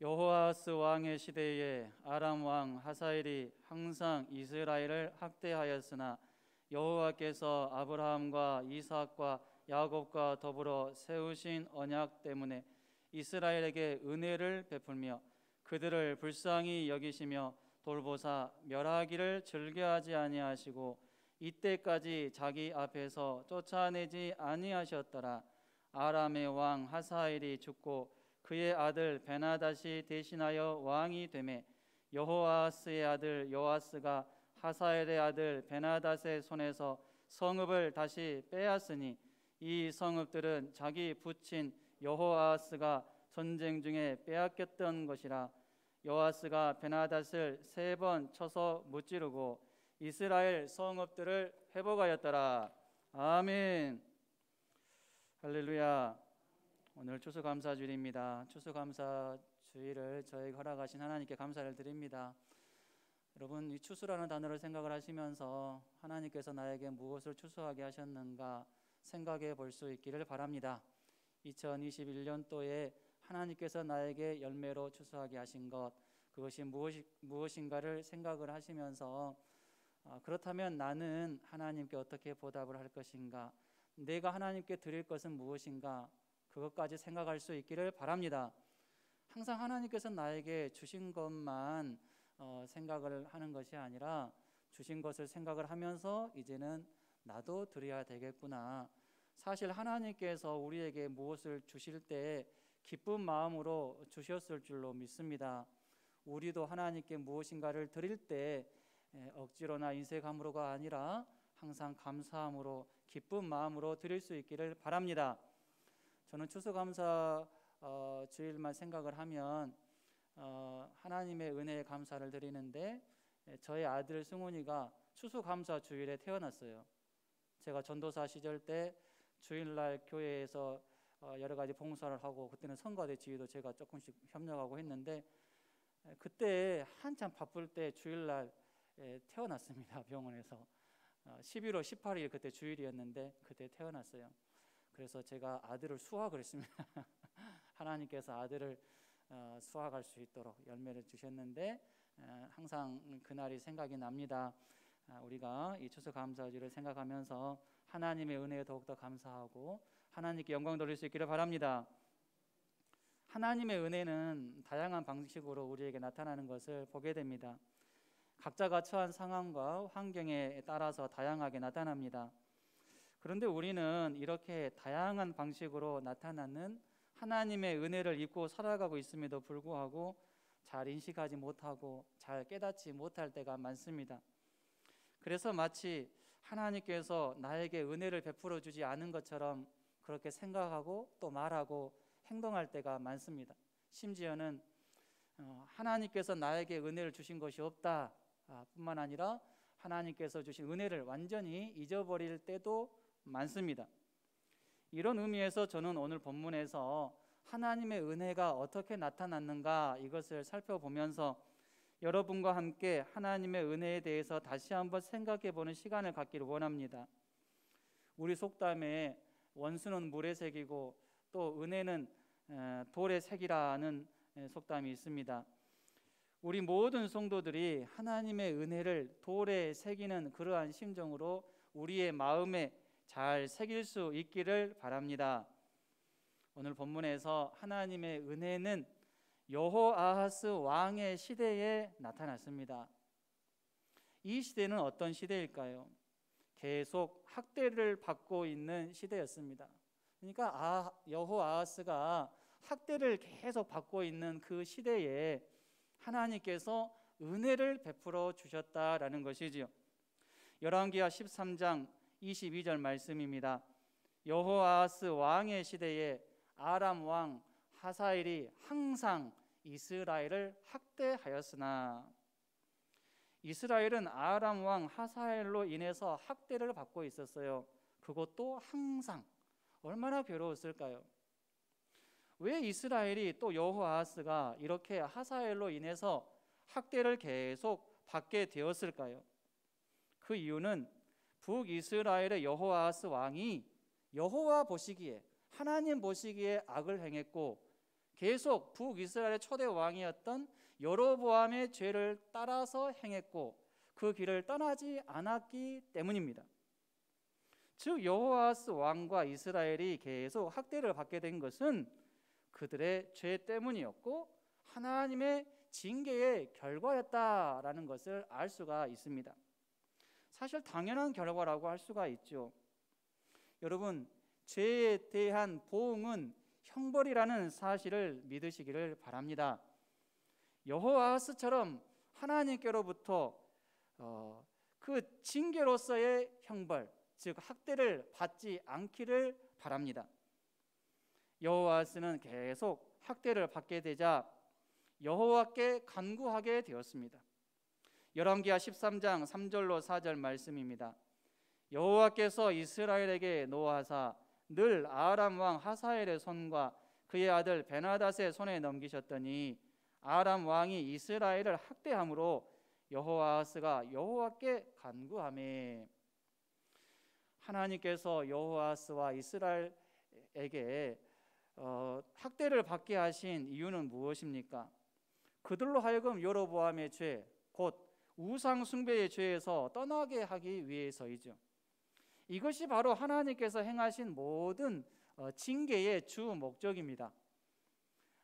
여호아스 왕의 시대에 아람 왕 하사엘이 항상 이스라엘을 학대하였으나 여호와께서 아브라함과 이삭과 야곱과 더불어 세우신 언약 때문에 이스라엘에게 은혜를 베풀며 그들을 불쌍히 여기시며 돌보사 멸하기를 즐겨하지 아니하시고 이때까지 자기 앞에서 쫓아내지 아니하셨더라. 아람의 왕 하사엘이 죽고 그의 아들 베나닷이 대신하여 왕이 되매 여호아스의 아들 요아스가 하사엘의 아들 베나닷의 손에서 성읍을 다시 빼앗으니 이 성읍들은 자기 부친 여호아스가 전쟁 중에 빼앗겼던 것이라. 요아스가 베나닷을 3번 쳐서 무찌르고 이스라엘 성읍들을 회복하였더라. 아멘. 할렐루야. 오늘 추수감사주일입니다. 추수감사주일을 저에게 허락하신 하나님께 감사를 드립니다. 여러분, 이 추수라는 단어를 생각을 하시면서 하나님께서 나에게 무엇을 추수하게 하셨는가 생각해 볼 수 있기를 바랍니다. 2021년도에 하나님께서 나에게 열매로 추수하게 하신 것, 그것이 무엇인가를 생각을 하시면서 그렇다면 나는 하나님께 어떻게 보답을 할 것인가, 내가 하나님께 드릴 것은 무엇인가, 그것까지 생각할 수 있기를 바랍니다. 항상 하나님께서 나에게 주신 것만 생각을 하는 것이 아니라 주신 것을 생각을 하면서 이제는 나도 드려야 되겠구나. 사실 하나님께서 우리에게 무엇을 주실 때 기쁜 마음으로 주셨을 줄로 믿습니다. 우리도 하나님께 무엇인가를 드릴 때 억지로나 인색함으로가 아니라 항상 감사함으로 기쁜 마음으로 드릴 수 있기를 바랍니다. 저는 추수감사 주일만 생각을 하면 하나님의 은혜에 감사를 드리는데, 저의 아들 승훈이가 추수감사 주일에 태어났어요. 제가 전도사 시절 때 주일날 교회에서 여러 가지 봉사를 하고, 그때는 성가대 지휘도 제가 조금씩 협력하고 했는데, 그때 한참 바쁠 때 주일날 태어났습니다. 병원에서 11월 18일 그때 주일이었는데 그때 태어났어요. 그래서 제가 아들을 수확을 했습니다. 하나님께서 아들을 수확할 수 있도록 열매를 주셨는데 항상 그날이 생각이 납니다. 우리가 이 추수감사주를 생각하면서 하나님의 은혜에 더욱더 감사하고 하나님께 영광 돌릴 수 있기를 바랍니다. 하나님의 은혜는 다양한 방식으로 우리에게 나타나는 것을 보게 됩니다. 각자가 처한 상황과 환경에 따라서 다양하게 나타납니다. 그런데 우리는 이렇게 다양한 방식으로 나타나는 하나님의 은혜를 입고 살아가고 있음에도 불구하고 잘 인식하지 못하고 잘 깨닫지 못할 때가 많습니다. 그래서 마치 하나님께서 나에게 은혜를 베풀어 주지 않은 것처럼 그렇게 생각하고 또 말하고 행동할 때가 많습니다. 심지어는 하나님께서 나에게 은혜를 주신 것이 없다 뿐만 아니라 하나님께서 주신 은혜를 완전히 잊어버릴 때도 많습니다. 이런 의미에서 저는 오늘 본문에서 하나님의 은혜가 어떻게 나타났는가 이것을 살펴보면서 여러분과 함께 하나님의 은혜에 대해서 다시 한번 생각해 보는 시간을 갖기를 원합니다. 우리 속담에 원수는 물의 색이고 또 은혜는 돌의 색이라는 속담이 있습니다. 우리 모든 성도들이 하나님의 은혜를 돌에 새기는 그러한 심정으로 우리의 마음에 잘 새길 수 있기를 바랍니다. 오늘 본문에서 하나님의 은혜는 여호아하스 왕의 시대에 나타났습니다. 이 시대는 어떤 시대일까요? 계속 학대를 받고 있는 시대였습니다. 그러니까 여호아하스가 학대를 계속 받고 있는 그 시대에 하나님께서 은혜를 베풀어 주셨다라는 것이지요. 열왕기하 13장 22절 말씀입니다. 여호아하스 왕의 시대에 아람 왕 하사엘이 항상 이스라엘을 학대하였으나, 이스라엘은 아람 왕 하사엘로 인해서 학대를 받고 있었어요. 그것도 항상. 얼마나 괴로웠을까요? 왜 이스라엘이 또 여호아하스가 이렇게 하사엘로 인해서 학대를 계속 받게 되었을까요? 그 이유는 북이스라엘의 여호아하스 왕이 여호와 보시기에, 하나님 보시기에 악을 행했고 계속 북이스라엘의 초대 왕이었던 여로보암의 죄를 따라서 행했고 그 길을 떠나지 않았기 때문입니다. 즉 여호아스 왕과 이스라엘이 계속 학대를 받게 된 것은 그들의 죄 때문이었고 하나님의 징계의 결과였다라는 것을 알 수가 있습니다. 사실 당연한 결과라고 할 수가 있죠. 여러분, 죄에 대한 보응은 형벌이라는 사실을 믿으시기를 바랍니다. 여호아스처럼 하나님께로부터 그 징계로서의 형벌, 즉 학대를 받지 않기를 바랍니다. 여호아스는 계속 학대를 받게 되자 여호와께 간구하게 되었습니다. 열왕기하 13장 3절로 4절 말씀입니다. 여호와께서 이스라엘에게 노하사 늘 아람 왕 하사엘의 손과 그의 아들 베나닷의 손에 넘기셨더니 아람 왕이 이스라엘을 학대함으로 여호아스가 여호와께 간구하매. 하나님께서 여호아스와 이스라엘에게 학대를 받게 하신 이유는 무엇입니까? 그들로 하여금 여로보암의 죄, 곧 우상 숭배의 죄에서 떠나게 하기 위해서이죠. 이것이 바로 하나님께서 행하신 모든 징계의 주 목적입니다.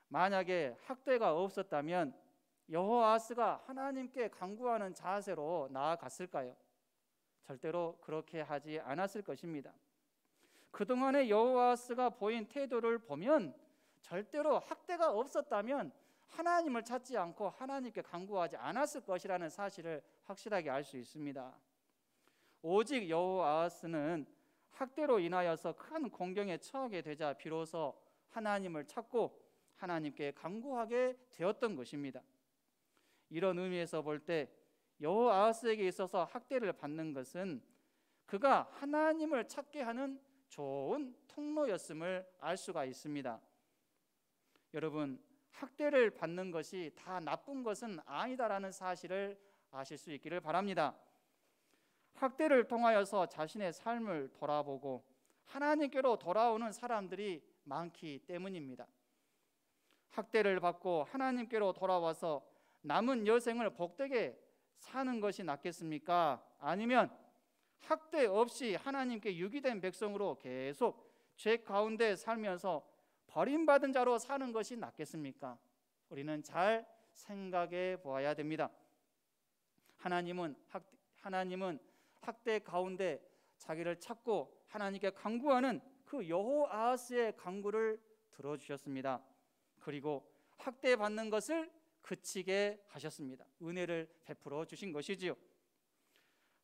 만약에 학대가 없었다면 여호아스가 하나님께 간구하는 자세로 나아갔을까요? 절대로 그렇게 하지 않았을 것입니다. 그동안의 여호아스가 보인 태도를 보면 절대로 학대가 없었다면 하나님을 찾지 않고 하나님께 간구하지 않았을 것이라는 사실을 확실하게 알 수 있습니다. 오직 여호아스는 학대로 인하여서 큰 공경에 처하게 되자 비로소 하나님을 찾고 하나님께 간구하게 되었던 것입니다. 이런 의미에서 볼 때 여호아스에게 있어서 학대를 받는 것은 그가 하나님을 찾게 하는 좋은 통로였음을 알 수가 있습니다. 여러분, 학대를 받는 것이 다 나쁜 것은 아니다라는 사실을 아실 수 있기를 바랍니다. 학대를 통하여서 자신의 삶을 돌아보고 하나님께로 돌아오는 사람들이 많기 때문입니다. 학대를 받고 하나님께로 돌아와서 남은 여생을 복되게 사는 것이 낫겠습니까? 아니면 학대 없이 하나님께 유기된 백성으로 계속 죄 가운데 살면서 버림받은 자로 사는 것이 낫겠습니까? 우리는 잘 생각해 보아야 됩니다. 하나님은 학대 가운데 자기를 찾고 하나님께 간구하는 그 여호아스의 간구를 들어주셨습니다. 그리고 학대받는 것을 그치게 하셨습니다. 은혜를 베풀어 주신 것이지요.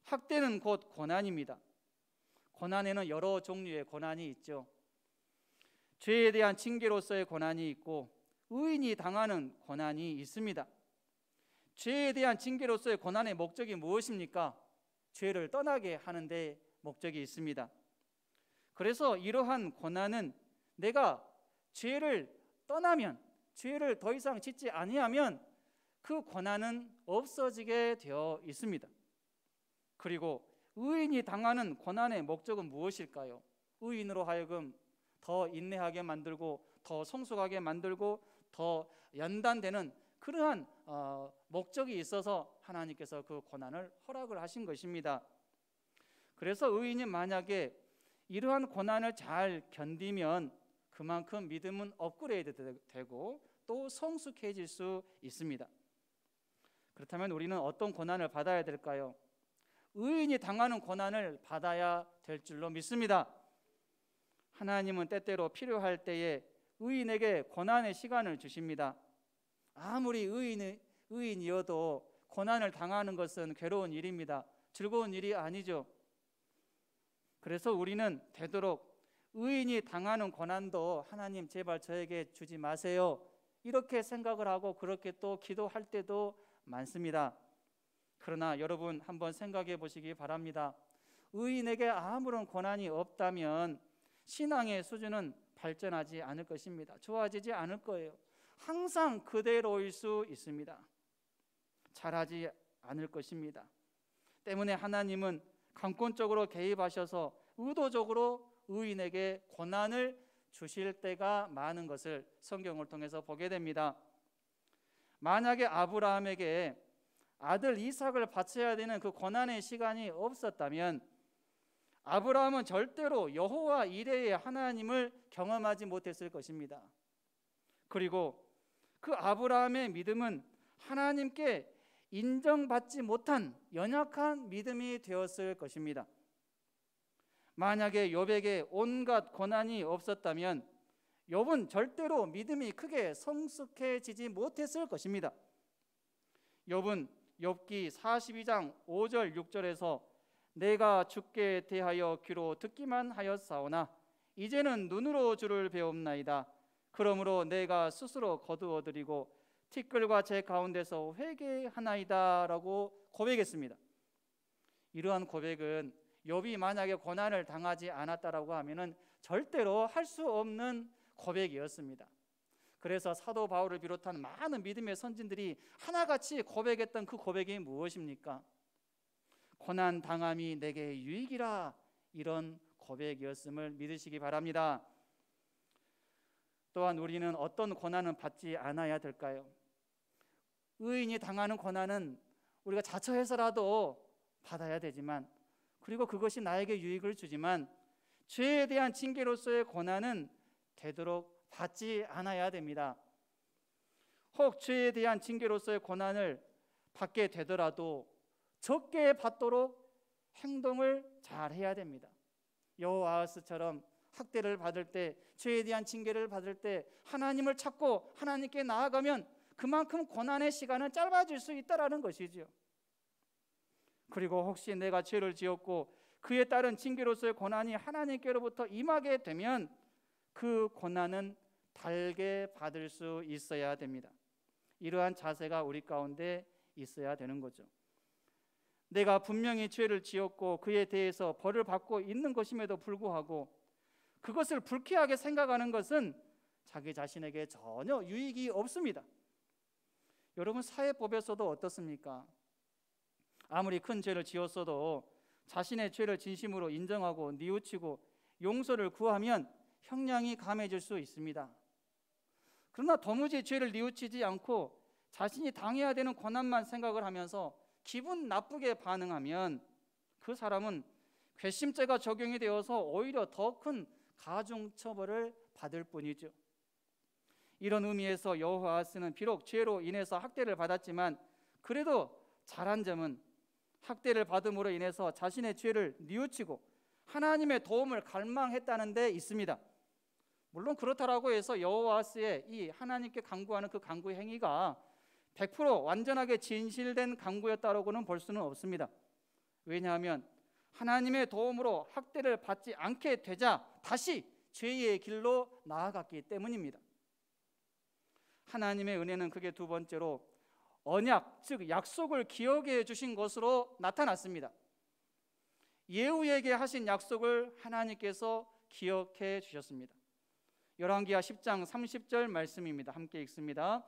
학대는 곧 고난입니다. 고난에는 여러 종류의 고난이 있죠. 죄에 대한 징계로서의 고난이 있고 의인이 당하는 고난이 있습니다. 죄에 대한 징계로서의 고난의 목적이 무엇입니까? 죄를 떠나게 하는 데 목적이 있습니다. 그래서 이러한 고난은 내가 죄를 떠나면, 죄를 더 이상 짓지 아니하면 그 고난은 없어지게 되어 있습니다. 그리고 의인이 당하는 고난의 목적은 무엇일까요? 의인으로 하여금 더 인내하게 만들고 더 성숙하게 만들고 더 연단되는 그러한 목적이 있어서 하나님께서 그 고난을 허락을 하신 것입니다. 그래서 의인이 만약에 이러한 고난을 잘 견디면 그만큼 믿음은 업그레이드 되고 또 성숙해질 수 있습니다. 그렇다면 우리는 어떤 고난을 받아야 될까요? 의인이 당하는 고난을 받아야 될 줄로 믿습니다. 하나님은 때때로 필요할 때에 의인에게 고난의 시간을 주십니다. 아무리 의인이어도 고난을 당하는 것은 괴로운 일입니다. 즐거운 일이 아니죠. 그래서 우리는 되도록 의인이 당하는 고난도 하나님 제발 저에게 주지 마세요, 이렇게 생각을 하고 그렇게 또 기도할 때도 많습니다. 그러나 여러분 한번 생각해 보시기 바랍니다. 의인에게 아무런 고난이 없다면 신앙의 수준은 발전하지 않을 것입니다. 좋아지지 않을 거예요. 항상 그대로일 수 있습니다. 잘하지 않을 것입니다. 때문에 하나님은 강권적으로 개입하셔서 의도적으로 의인에게 고난을 주실 때가 많은 것을 성경을 통해서 보게 됩니다. 만약에 아브라함에게 아들 이삭을 바쳐야 되는 그 고난의 시간이 없었다면 아브라함은 절대로 여호와 이레의 하나님을 경험하지 못했을 것입니다. 그리고 그 아브라함의 믿음은 하나님께 인정받지 못한 연약한 믿음이 되었을 것입니다. 만약에 욥에게 온갖 고난이 없었다면 욥은 절대로 믿음이 크게 성숙해지지 못했을 것입니다. 욥은 욥기 42장 5절 6절에서 내가 주께 대하여 귀로 듣기만 하였사오나 이제는 눈으로 주를 배웁나이다. 그러므로 내가 스스로 거두어드리고 티끌과 제 가운데서 회개하나이다 라고 고백했습니다. 이러한 고백은 욥이 만약에 고난을 당하지 않았다라고 하면은 절대로 할 수 없는 고백이었습니다. 그래서 사도 바울을 비롯한 많은 믿음의 선진들이 하나같이 고백했던 그 고백이 무엇입니까? 고난 당함이 내게 유익이라, 이런 고백이었음을 믿으시기 바랍니다. 또한 우리는 어떤 고난은 받지 않아야 될까요? 의인이 당하는 고난은 우리가 자처해서라도 받아야 되지만, 그리고 그것이 나에게 유익을 주지만 죄에 대한 징계로서의 고난은 되도록 받지 않아야 됩니다. 혹 죄에 대한 징계로서의 고난을 받게 되더라도 적게 받도록 행동을 잘 해야 됩니다. 여호아하스처럼 학대를 받을 때, 죄에 대한 징계를 받을 때 하나님을 찾고 하나님께 나아가면 그만큼 고난의 시간은 짧아질 수 있다라는 것이죠. 그리고 혹시 내가 죄를 지었고 그에 따른 징계로서의 고난이 하나님께로부터 임하게 되면 그 고난은 달게 받을 수 있어야 됩니다. 이러한 자세가 우리 가운데 있어야 되는 거죠. 내가 분명히 죄를 지었고 그에 대해서 벌을 받고 있는 것임에도 불구하고 그것을 불쾌하게 생각하는 것은 자기 자신에게 전혀 유익이 없습니다. 여러분, 사회법에서도 어떻습니까? 아무리 큰 죄를 지었어도 자신의 죄를 진심으로 인정하고 뉘우치고 용서를 구하면 형량이 감해질 수 있습니다. 그러나 도무지 죄를 뉘우치지 않고 자신이 당해야 되는 고난만 생각을 하면서 기분 나쁘게 반응하면 그 사람은 괘씸죄가 적용이 되어서 오히려 더 큰 가중처벌을 받을 뿐이죠. 이런 의미에서 여호아하스는 비록 죄로 인해서 학대를 받았지만 그래도 잘한 점은 학대를 받음으로 인해서 자신의 죄를 뉘우치고 하나님의 도움을 갈망했다는 데 있습니다. 물론 그렇다라고 해서 여호아하스의 이 하나님께 간구하는 그 간구 행위가 100% 완전하게 진실된 간구였다라고는 볼 수는 없습니다. 왜냐하면 하나님의 도움으로 학대를 받지 않게 되자 다시 죄의 길로 나아갔기 때문입니다. 하나님의 은혜는 그게 두 번째로 언약, 즉 약속을 기억해 주신 것으로 나타났습니다. 예후에게 하신 약속을 하나님께서 기억해 주셨습니다. 열왕기하 10장 30절 말씀입니다. 함께 읽습니다.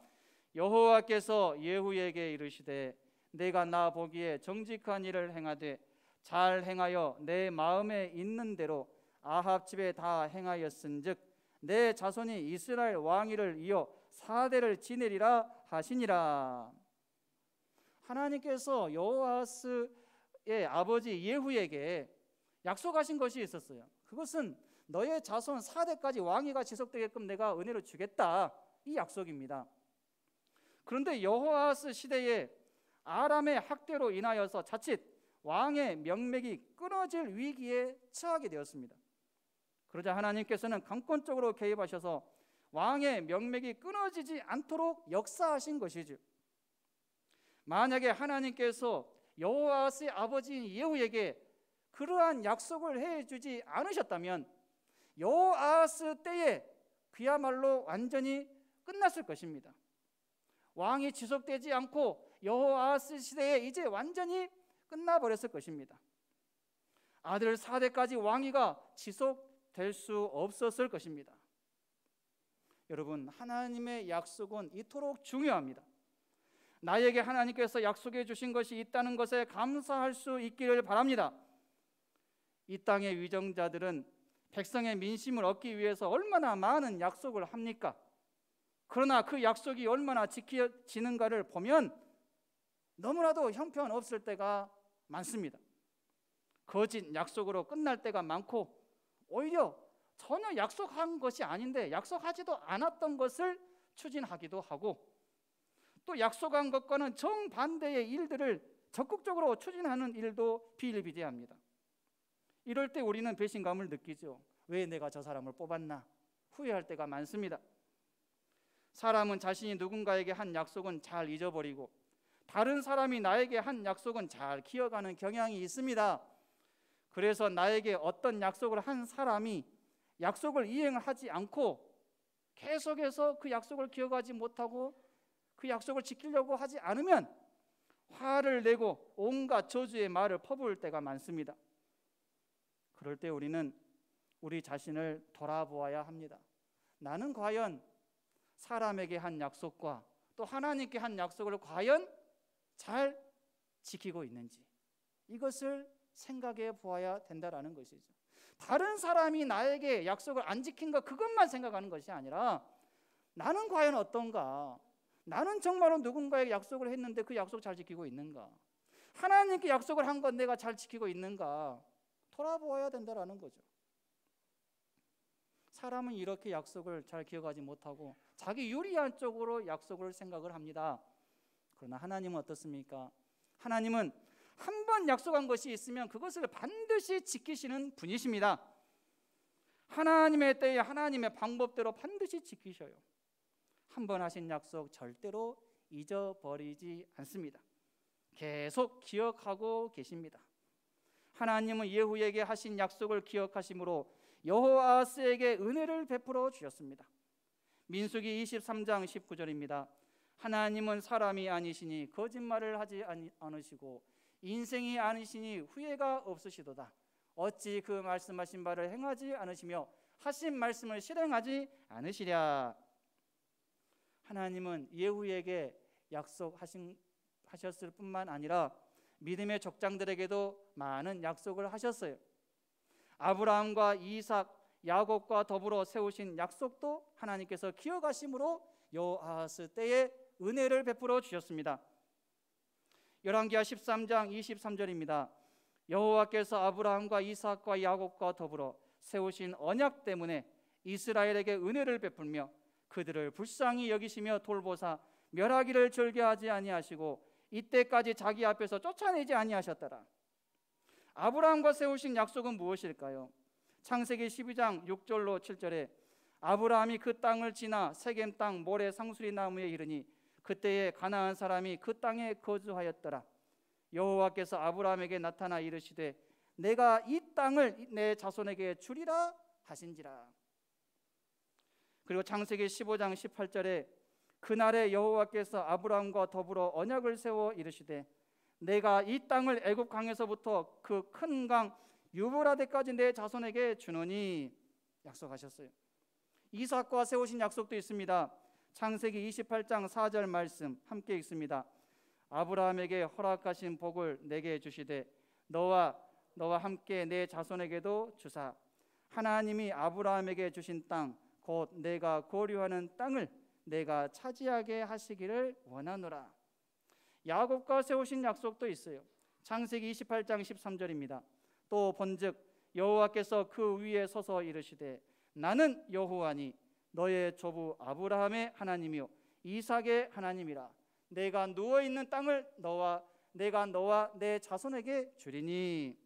여호와께서 예후에게 이르시되 내가 나 보기에 정직한 일을 행하되 잘 행하여 내 마음에 있는 대로 아합 집에 다 행하였은즉 내 자손이 이스라엘 왕위를 이어 4대를 지내리라 하시니라. 하나님께서 여호아하스의 아버지 예후에게 약속하신 것이 있었어요. 그것은 너의 자손 4대까지 왕위가 지속되게끔 내가 은혜를 주겠다, 이 약속입니다. 그런데 여호아하스 시대에 아람의 학대로 인하여서 자칫 왕의 명맥이 끊어질 위기에 처하게 되었습니다. 그러자 하나님께서는 강권적으로 개입하셔서 왕의 명맥이 끊어지지 않도록 역사하신 것이죠. 만약에 하나님께서 여호아하스의 아버지인 예후에게 그러한 약속을 해주지 않으셨다면 여호아하스 때에 그야말로 완전히 끝났을 것입니다. 왕이 지속되지 않고 여호아하스 시대에 이제 완전히 끝나버렸을 것입니다. 아들 4대까지 왕위가 지속될 수 없었을 것입니다. 여러분, 하나님의 약속은 이토록 중요합니다. 나에게 하나님께서 약속해 주신 것이 있다는 것에 감사할 수 있기를 바랍니다. 이 땅의 위정자들은 백성의 민심을 얻기 위해서 얼마나 많은 약속을 합니까? 그러나 그 약속이 얼마나 지켜지는가를 보면 너무나도 형편없을 때가 많습니다. 거짓 약속으로 끝날 때가 많고, 오히려 전혀 약속한 것이 아닌데 약속하지도 않았던 것을 추진하기도 하고, 또 약속한 것과는 정반대의 일들을 적극적으로 추진하는 일도 비일비재합니다. 이럴 때 우리는 배신감을 느끼죠. 왜 내가 저 사람을 뽑았나 후회할 때가 많습니다. 사람은 자신이 누군가에게 한 약속은 잘 잊어버리고 다른 사람이 나에게 한 약속은 잘 기억하는 경향이 있습니다. 그래서 나에게 어떤 약속을 한 사람이 약속을 이행하지 않고 계속해서 그 약속을 기억하지 못하고 그 약속을 지키려고 하지 않으면 화를 내고 온갖 저주의 말을 퍼부을 때가 많습니다. 그럴 때 우리는 우리 자신을 돌아보아야 합니다. 나는 과연 사람에게 한 약속과 또 하나님께 한 약속을 과연 잘 지키고 있는지, 이것을 생각해 보아야 된다라는 것이죠. 다른 사람이 나에게 약속을 안 지킨 것, 그것만 생각하는 것이 아니라 나는 과연 어떤가? 나는 정말로 누군가에게 약속을 했는데 그 약속 잘 지키고 있는가? 하나님께 약속을 한 건 내가 잘 지키고 있는가? 돌아보아야 된다라는 거죠. 사람은 이렇게 약속을 잘 기억하지 못하고 자기 유리한 쪽으로 약속을 생각을 합니다. 그러나 하나님은 어떻습니까? 하나님은 한 번 약속한 것이 있으면 그것을 반드시 지키시는 분이십니다. 하나님의 때에 하나님의 방법대로 반드시 지키셔요. 한 번 하신 약속 절대로 잊어버리지 않습니다. 계속 기억하고 계십니다. 하나님은 예후에게 하신 약속을 기억하심으로 여호아스에게 은혜를 베풀어 주셨습니다. 민수기 23장 19절입니다. 하나님은 사람이 아니시니 거짓말을 하지 않으시고 인생이 아니시니 후회가 없으시도다. 어찌 그 말씀하신 바를 행하지 않으시며 하신 말씀을 실행하지 않으시랴. 하나님은 예후에게 약속하셨을 뿐만 아니라 믿음의 족장들에게도 많은 약속을 하셨어요. 아브라함과 이삭, 야곱과 더불어 세우신 약속도 하나님께서 기억하심으로 여호아스 때에 은혜를 베풀어 주셨습니다. 열왕기하 13장 23절입니다. 여호와께서 아브라함과 이삭과 야곱과 더불어 세우신 언약 때문에 이스라엘에게 은혜를 베풀며 그들을 불쌍히 여기시며 돌보사 멸하기를 즐겨하지 아니하시고 이때까지 자기 앞에서 쫓아내지 아니하셨더라. 아브라함과 세우신 약속은 무엇일까요? 창세기 12장 6절로 7절에 아브라함이 그 땅을 지나 세겜 땅 모래 상수리 나무에 이르니 그때에 가나안 사람이 그 땅에 거주하였더라. 여호와께서 아브라함에게 나타나 이르시되 내가 이 땅을 내 자손에게 주리라 하신지라. 그리고 창세기 15장 18절에 그날에 여호와께서 아브라함과 더불어 언약을 세워 이르시되 내가 이 땅을 애굽 강에서부터 그 큰 강 유브라데까지 내 자손에게 주노니 약속하셨어요. 이삭과 세우신 약속도 있습니다. 창세기 28장 4절 말씀 함께 읽습니다. 아브라함에게 허락하신 복을 내게 주시되 너와 함께 내 자손에게도 주사 하나님이 아브라함에게 주신 땅 곧 내가 고려하는 땅을 내가 차지하게 하시기를 원하노라. 야곱과 세우신 약속도 있어요. 창세기 28장 13절입니다. 또 본즉 여호와께서 그 위에 서서 이르시되 나는 여호와니 너의 조부 아브라함의 하나님이요 이삭의 하나님이라. 내가 누워있는 땅을 내가 너와 내 자손에게 주리니.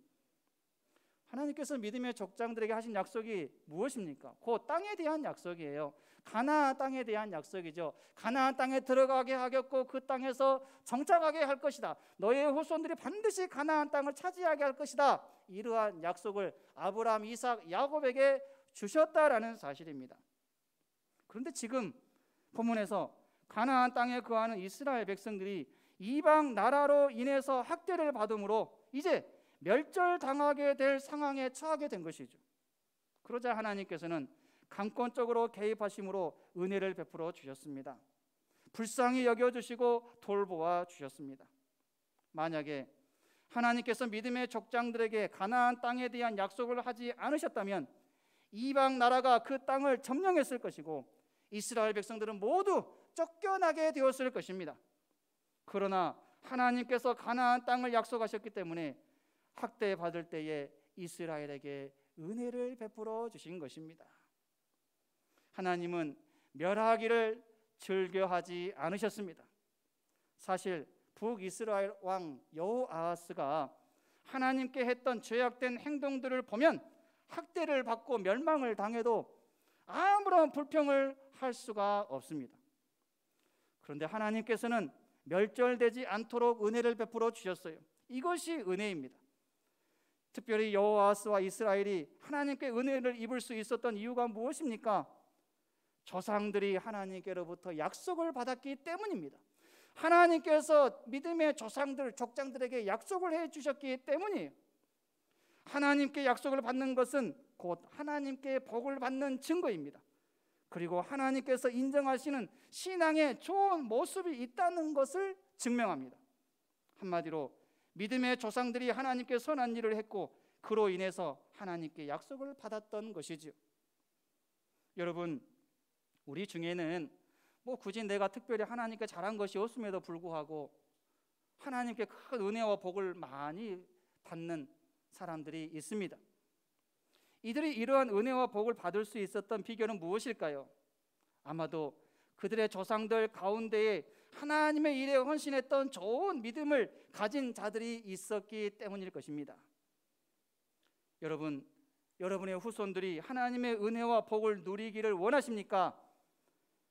하나님께서 믿음의 족장들에게 하신 약속이 무엇입니까? 그 땅에 대한 약속이에요. 가나안 땅에 대한 약속이죠. 가나안 땅에 들어가게 하겠고 그 땅에서 정착하게 할 것이다. 너의 후손들이 반드시 가나안 땅을 차지하게 할 것이다. 이러한 약속을 아브라함, 이삭, 야곱에게 주셨다라는 사실입니다. 그런데 지금 본문에서 가나안 땅에 거하는 이스라엘 백성들이 이방 나라로 인해서 학대를 받음으로 이제 멸절당하게 될 상황에 처하게 된 것이죠. 그러자 하나님께서는 강권적으로 개입하심으로 은혜를 베풀어 주셨습니다. 불쌍히 여겨주시고 돌보아 주셨습니다. 만약에 하나님께서 믿음의 족장들에게 가나안 땅에 대한 약속을 하지 않으셨다면 이방 나라가 그 땅을 점령했을 것이고 이스라엘 백성들은 모두 쫓겨나게 되었을 것입니다. 그러나 하나님께서 가나안 땅을 약속하셨기 때문에 학대받을 때에 이스라엘에게 은혜를 베풀어 주신 것입니다. 하나님은 멸하기를 즐겨하지 않으셨습니다. 사실 북이스라엘 왕 여호아하스가 하나님께 했던 죄악된 행동들을 보면 학대를 받고 멸망을 당해도 아무런 불평을 할 수가 없습니다. 그런데 하나님께서는 멸절되지 않도록 은혜를 베풀어 주셨어요. 이것이 은혜입니다. 특별히 여호아하스와 이스라엘이 하나님께 은혜를 입을 수 있었던 이유가 무엇입니까? 조상들이 하나님께로부터 약속을 받았기 때문입니다. 하나님께서 믿음의 조상들, 족장들에게 약속을 해주셨기 때문이에요. 하나님께 약속을 받는 것은 곧 하나님께 복을 받는 증거입니다. 그리고 하나님께서 인정하시는 신앙의 좋은 모습이 있다는 것을 증명합니다. 한마디로 믿음의 조상들이 하나님께 선한 일을 했고 그로 인해서 하나님께 약속을 받았던 것이지요. 여러분, 우리 중에는 굳이 내가 특별히 하나님께 잘한 것이 없음에도 불구하고 하나님께 큰 은혜와 복을 많이 받는 사람들이 있습니다. 이들이 이러한 은혜와 복을 받을 수 있었던 비결은 무엇일까요? 아마도 그들의 조상들 가운데에 하나님의 일에 헌신했던 좋은 믿음을 가진 자들이 있었기 때문일 것입니다. 여러분, 여러분의 후손들이 하나님의 은혜와 복을 누리기를 원하십니까?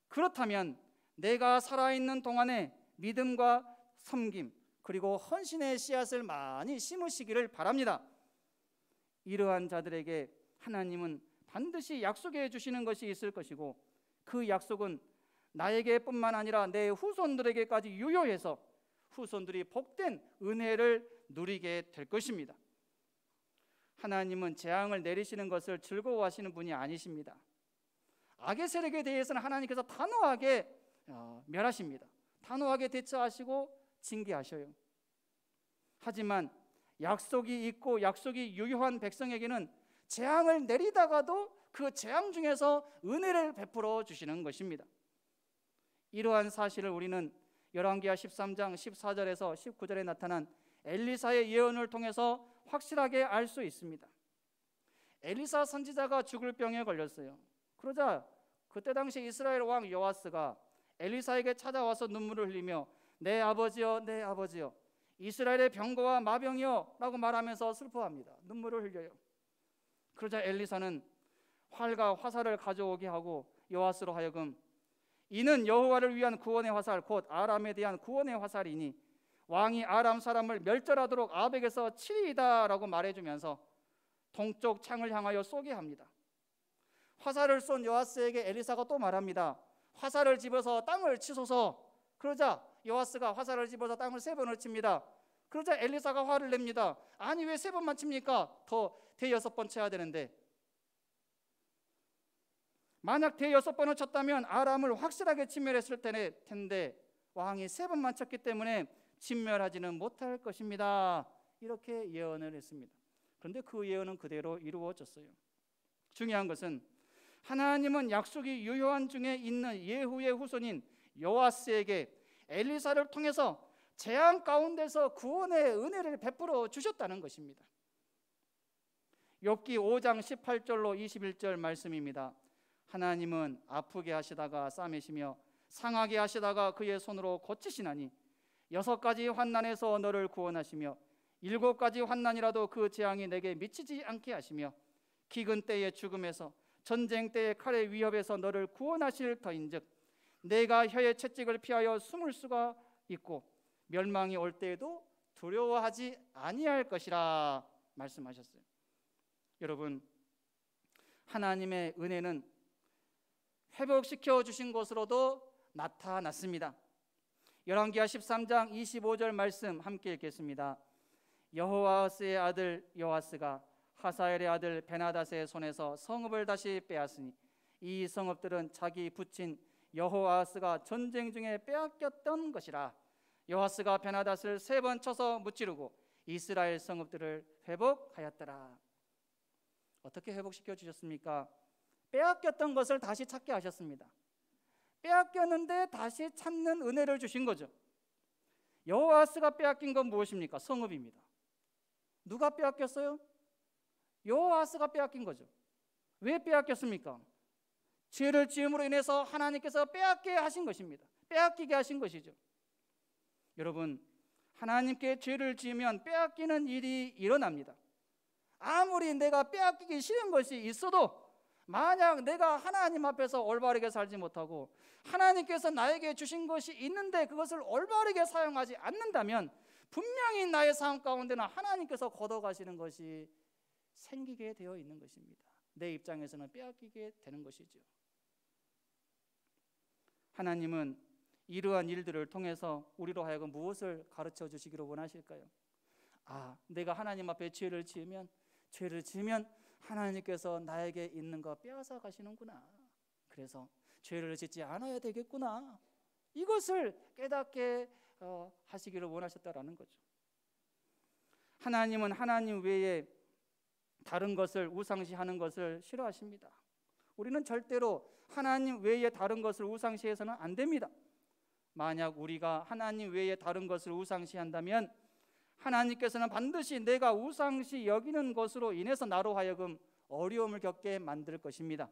그렇다면 내가 살아있는 동안에 믿음과 섬김 그리고 헌신의 씨앗을 많이 심으시기를 바랍니다. 이러한 자들에게 하나님은 반드시 약속해 주시는 것이 있을 것이고 그 약속은 나에게뿐만 아니라 내 후손들에게까지 유효해서 후손들이 복된 은혜를 누리게 될 것입니다. 하나님은 재앙을 내리시는 것을 즐거워하시는 분이 아니십니다. 악의 세력에 대해서는 하나님께서 단호하게 멸하십니다. 단호하게 대처하시고 징계하셔요. 하지만 약속이 있고 약속이 유효한 백성에게는 재앙을 내리다가도 그 재앙 중에서 은혜를 베풀어 주시는 것입니다. 이러한 사실을 우리는 열왕기하 13장 14절에서 19절에 나타난 엘리사의 예언을 통해서 확실하게 알 수 있습니다. 엘리사 선지자가 죽을 병에 걸렸어요. 그러자 그때 당시 이스라엘 왕 요아스가 엘리사에게 찾아와서 눈물을 흘리며 내 아버지여 내 아버지여 이스라엘의 병거와 마병이여 라고 말하면서 슬퍼합니다. 눈물을 흘려요. 그러자 엘리사는 활과 화살을 가져오게 하고 요아스로 하여금 이는 여호와를 위한 구원의 화살 곧 아람에 대한 구원의 화살이니 왕이 아람 사람을 멸절하도록 아벡에서 치리이다 라고 말해주면서 동쪽 창을 향하여 쏘게 합니다. 화살을 쏜 요아스에게 엘리사가 또 말합니다. 화살을 집어서 땅을 치소서. 그러자 요아스가 화살을 집어서 땅을 3번을 칩니다. 그러자 엘리사가 화를 냅니다. 아니 왜 3번만 칩니까? 더 대6번 쳐야 되는데. 만약 대6번을 쳤다면 아람을 확실하게 진멸했을 텐데 왕이 3번만 쳤기 때문에 진멸하지는 못할 것입니다. 이렇게 예언을 했습니다. 그런데 그 예언은 그대로 이루어졌어요. 중요한 것은 하나님은 약속이 유효한 중에 있는 예후의 후손인 요아스에게 엘리사를 통해서 재앙 가운데서 구원의 은혜를 베풀어 주셨다는 것입니다. 욥기 5장 18절로 21절 말씀입니다. 하나님은 아프게 하시다가 싸매시며 상하게 하시다가 그의 손으로 고치시나니 6가지 환난에서 너를 구원하시며 7가지 환난이라도 그 재앙이 내게 미치지 않게 하시며 기근 때의 죽음에서 전쟁 때의 칼의 위협에서 너를 구원하실 터인즉 내가 혀의 채찍을 피하여 숨을 수가 있고 멸망이 올 때에도 두려워하지 아니할 것이라 말씀하셨어요. 여러분, 하나님의 은혜는 회복시켜 주신 것으로도 나타났습니다. 열왕기하 13장 25절 말씀 함께 읽겠습니다. 여호아스의 아들 요아스가 하사엘의 아들 베나닷의 손에서 성읍을 다시 빼앗으니 이 성읍들은 자기 부친 여호아스가 전쟁 중에 빼앗겼던 것이라. 요아스가 베나닷을 3번 쳐서 무찌르고 이스라엘 성읍들을 회복하였더라. 어떻게 회복시켜 주셨습니까? 빼앗겼던 것을 다시 찾게 하셨습니다. 빼앗겼는데 다시 찾는 은혜를 주신 거죠. 여호아스가 빼앗긴 건 무엇입니까? 성읍입니다. 누가 빼앗겼어요? 여호아스가 빼앗긴 거죠. 왜 빼앗겼습니까? 죄를 지음으로 인해서 하나님께서 빼앗게 하신 것입니다. 빼앗기게 하신 것이죠. 여러분, 하나님께 죄를 지으면 빼앗기는 일이 일어납니다. 아무리 내가 빼앗기기 싫은 것이 있어도 만약 내가 하나님 앞에서 올바르게 살지 못하고 하나님께서 나에게 주신 것이 있는데 그것을 올바르게 사용하지 않는다면 분명히 나의 삶 가운데는 하나님께서 걷어가시는 것이 생기게 되어 있는 것입니다. 내 입장에서는 빼앗기게 되는 것이죠. 하나님은 이러한 일들을 통해서 우리로 하여금 무엇을 가르쳐 주시기를 원하실까요? 내가 하나님 앞에 죄를 지으면 하나님께서 나에게 있는 거 빼앗아 가시는구나. 그래서 죄를 짓지 않아야 되겠구나. 이것을 깨닫게 하시기를 원하셨다라는 거죠. 하나님은 하나님 외에 다른 것을 우상시하는 것을 싫어하십니다. 우리는 절대로 하나님 외에 다른 것을 우상시해서는 안 됩니다. 만약 우리가 하나님 외에 다른 것을 우상시한다면 하나님께서는 반드시 내가 우상시 여기는 것으로 인해서 나로 하여금 어려움을 겪게 만들 것입니다.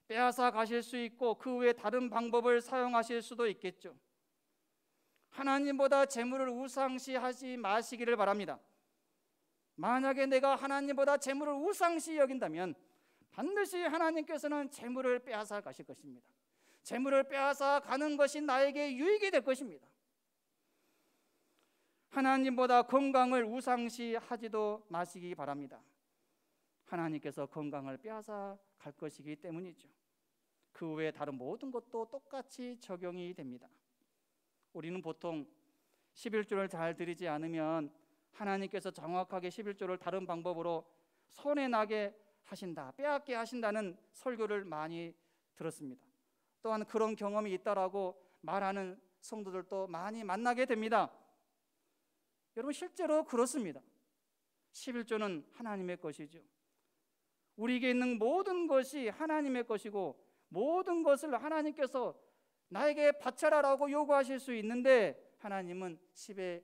빼앗아 가실 수 있고 그 외에 다른 방법을 사용하실 수도 있겠죠. 하나님보다 재물을 우상시하지 마시기를 바랍니다. 만약에 내가 하나님보다 재물을 우상시 여긴다면 반드시 하나님께서는 재물을 빼앗아 가실 것입니다. 재물을 빼앗아 가는 것이 나에게 유익이 될 것입니다. 하나님보다 건강을 우상시하지도 마시기 바랍니다. 하나님께서 건강을 빼앗아 갈 것이기 때문이죠. 그 외에 다른 모든 것도 똑같이 적용이 됩니다. 우리는 보통 11조를 잘 드리지 않으면 하나님께서 정확하게 11조를 다른 방법으로 손해나게 하신다, 빼앗게 하신다는 설교를 많이 들었습니다. 또한 그런 경험이 있다라고 말하는 성도들도 많이 만나게 됩니다. 여러분, 실제로 그렇습니다. 11조는 하나님의 것이죠. 우리에게 있는 모든 것이 하나님의 것이고 모든 것을 하나님께서 나에게 바쳐라라고 요구하실 수 있는데 하나님은 10의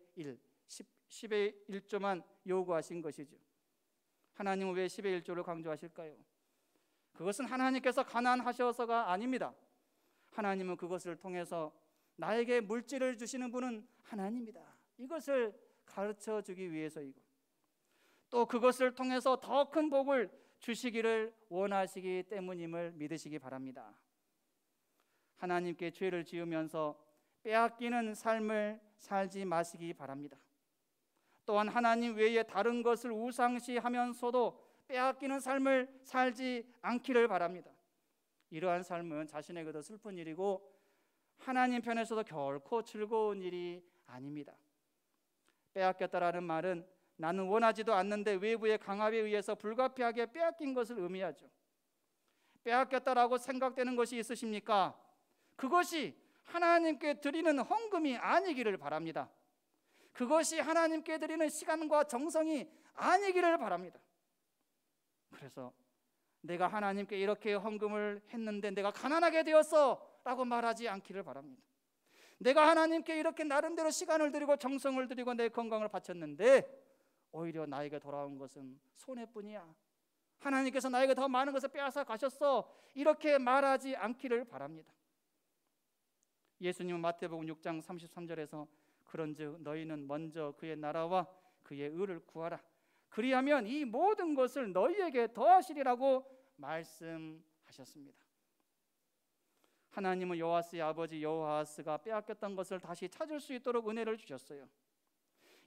1조만 요구하신 것이죠. 하나님은 왜 10의 1조를 강조하실까요? 그것은 하나님께서 가난하셔서가 아닙니다. 하나님은 그것을 통해서 나에게 물질을 주시는 분은 하나님이다. 이것을 가르쳐 주기 위해서이고 또 그것을 통해서 더 큰 복을 주시기를 원하시기 때문임을 믿으시기 바랍니다. 하나님께 죄를 지으면서 빼앗기는 삶을 살지 마시기 바랍니다. 또한 하나님 외에 다른 것을 우상시하면서도 빼앗기는 삶을 살지 않기를 바랍니다. 이러한 삶은 자신에게도 슬픈 일이고 하나님 편에서도 결코 즐거운 일이 아닙니다. 빼앗겼다라는 말은 나는 원하지도 않는데 외부의 강압에 의해서 불가피하게 빼앗긴 것을 의미하죠. 빼앗겼다라고 생각되는 것이 있으십니까? 그것이 하나님께 드리는 헌금이 아니기를 바랍니다. 그것이 하나님께 드리는 시간과 정성이 아니기를 바랍니다. 그래서 내가 하나님께 이렇게 헌금을 했는데 내가 가난하게 되었어 라고 말하지 않기를 바랍니다. 내가 하나님께 이렇게 나름대로 시간을 드리고 정성을 드리고 내 건강을 바쳤는데 오히려 나에게 돌아온 것은 손해뿐이야. 하나님께서 나에게 더 많은 것을 빼앗아 가셨어. 이렇게 말하지 않기를 바랍니다. 예수님은 마태복음 6장 33절에서 그런즉 너희는 먼저 그의 나라와 그의 의를 구하라. 그리하면 이 모든 것을 너희에게 더하시리라고 말씀하셨습니다. 하나님은 여호아스의 아버지 여호아스가 빼앗겼던 것을 다시 찾을 수 있도록 은혜를 주셨어요.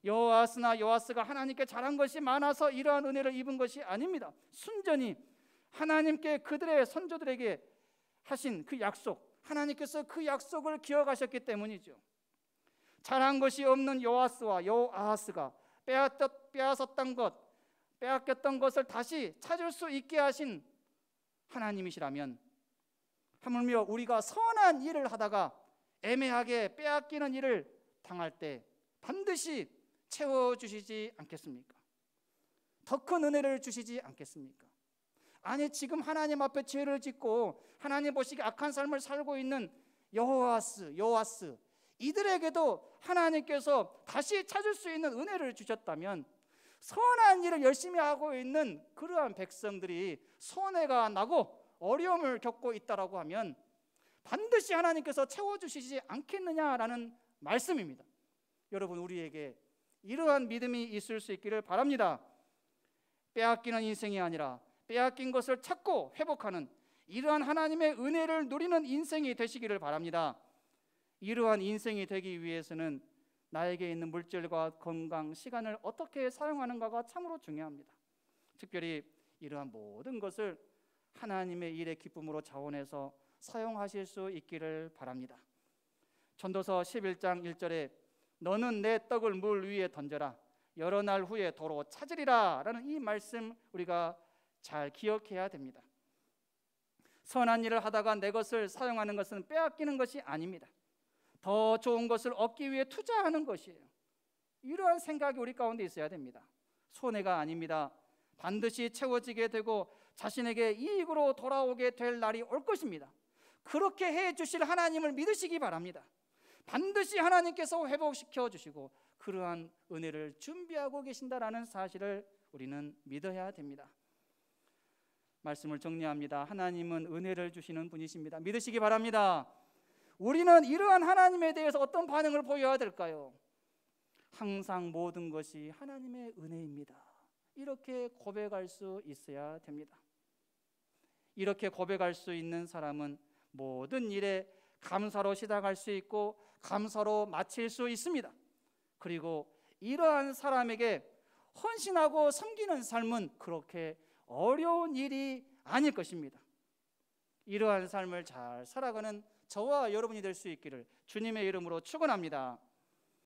여호아스나 여호아스가 하나님께 잘한 것이 많아서 이러한 은혜를 입은 것이 아닙니다. 순전히 하나님께 그들의 선조들에게 하신 그 약속, 하나님께서 그 약속을 기억하셨기 때문이죠. 잘한 것이 없는 여호아스와 여호아하스가 빼앗겼던 것을 다시 찾을 수 있게 하신 하나님이시라면 하물며 우리가 선한 일을 하다가 애매하게 빼앗기는 일을 당할 때 반드시 채워주시지 않겠습니까? 더 큰 은혜를 주시지 않겠습니까? 아니, 지금 하나님 앞에 죄를 짓고 하나님 보시기에 악한 삶을 살고 있는 여호와스 이들에게도 하나님께서 다시 찾을 수 있는 은혜를 주셨다면, 선한 일을 열심히 하고 있는 그러한 백성들이 손해가 나고 어려움을 겪고 있다라고 하면 반드시 하나님께서 채워주시지 않겠느냐라는 말씀입니다. 여러분, 우리에게 이러한 믿음이 있을 수 있기를 바랍니다. 빼앗기는 인생이 아니라 빼앗긴 것을 찾고 회복하는 이러한 하나님의 은혜를 누리는 인생이 되시기를 바랍니다. 이러한 인생이 되기 위해서는 나에게 있는 물질과 건강, 시간을 어떻게 사용하는가가 참으로 중요합니다. 특별히 이러한 모든 것을 하나님의 일의 기쁨으로 자원해서 사용하실 수 있기를 바랍니다. 전도서 11장 1절에 너는 내 떡을 물 위에 던져라 여러 날 후에 도로 찾으리라 라는 이 말씀 우리가 잘 기억해야 됩니다. 선한 일을 하다가 내 것을 사용하는 것은 빼앗기는 것이 아닙니다. 더 좋은 것을 얻기 위해 투자하는 것이에요. 이러한 생각이 우리 가운데 있어야 됩니다. 손해가 아닙니다. 반드시 채워지게 되고 자신에게 이익으로 돌아오게 될 날이 올 것입니다. 그렇게 해 주실 하나님을 믿으시기 바랍니다. 반드시 하나님께서 회복시켜 주시고 그러한 은혜를 준비하고 계신다라는 사실을 우리는 믿어야 됩니다. 말씀을 정리합니다. 하나님은 은혜를 주시는 분이십니다. 믿으시기 바랍니다. 우리는 이러한 하나님에 대해서 어떤 반응을 보여야 될까요? 항상 모든 것이 하나님의 은혜입니다. 이렇게 고백할 수 있어야 됩니다. 이렇게 고백할 수 있는 사람은 모든 일에 감사로 시작할 수 있고 감사로 마칠 수 있습니다. 그리고 이러한 사람에게 헌신하고 섬기는 삶은 그렇게 어려운 일이 아닐 것입니다. 이러한 삶을 잘 살아가는 저와 여러분이 될 수 있기를 주님의 이름으로 축원합니다.